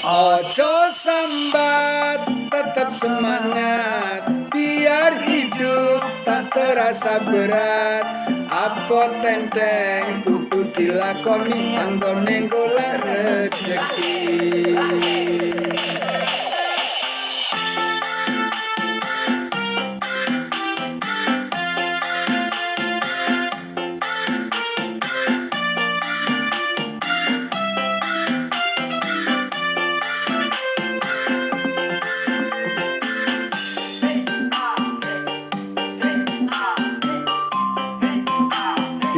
Ojo sambat, tetap semangat, biar hidup tak terasa berat. Apa tenteng kudu dilakoni, anggone golek rezeki.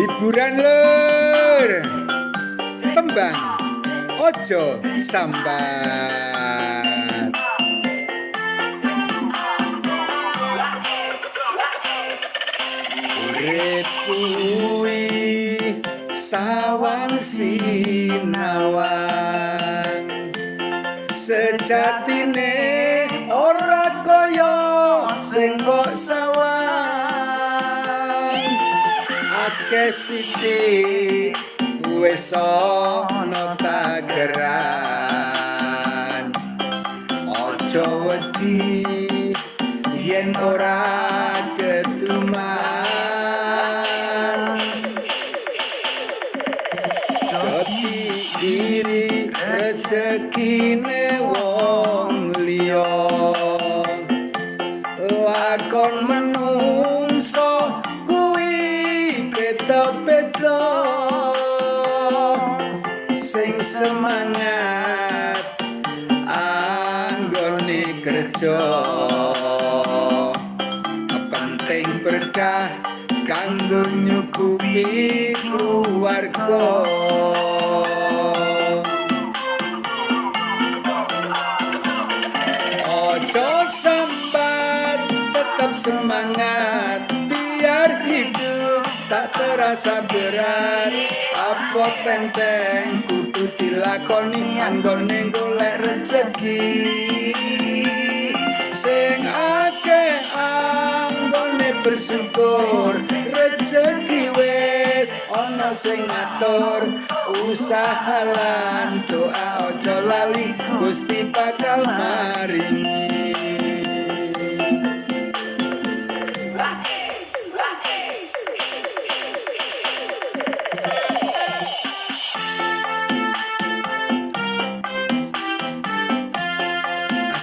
Hiburan lur, tembang ojo sambat. Urip kuwi sawang sinawang, sejatine ora kaya sing mbok sawang. Akeh sithik wis ana tageran, aja wedi yen ora ketuman. Dadi iri rezekine wong liya, lakon menungso beda-beda. Sing semangat anggone kerja, penting berkah kanggo nyukupi keluarga. Ojo sambat, tetap semangat, biar hidup tak terasa berat. Apa tenteng kudu dilakoni, anggone golek rezeki. Sing akeh anggone bersyukur, rezeki wis ana sing ngatur. Usaha lan doa aja lali, Gusti bakal maringi.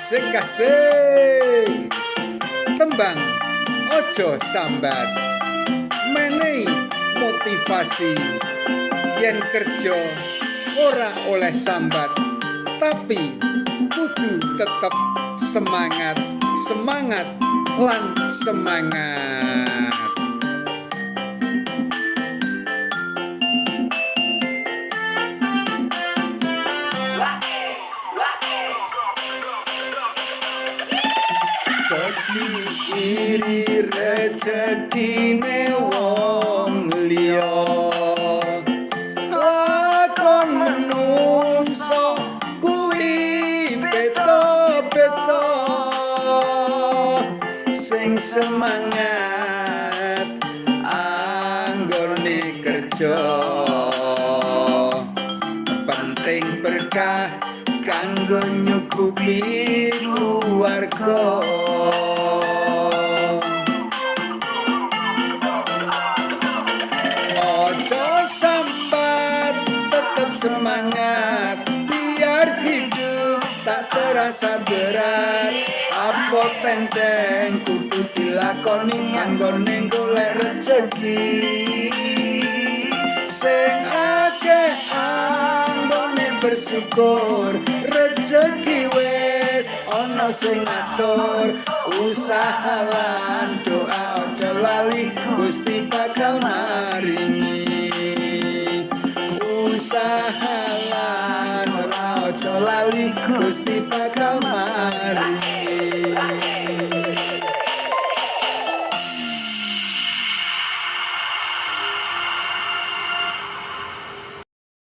Asik-asik, tembang ojo sambat menehi motivasi. Yen kerja ora oleh sambat, tapi kudu tetep semangat, semangat lan semangat. Jadi iri rezekine wong liya, lakon menungso kuwi beda-beda. Sing semangat anggone kerja, penting berkah kanggo nyukupi keluarga. Ojo sambat, tetap semangat, biar hidup tak terasa berat. Apa tenteng kudu dilakoni, anggone golek rezeki. Sing akeh anggone bersyukur, rezeki wis ana sing ngatur. Usaha lan doa aja lali, Gusti bakal maringi. Usaha lan ora aja lali, Gusti bakal maringi.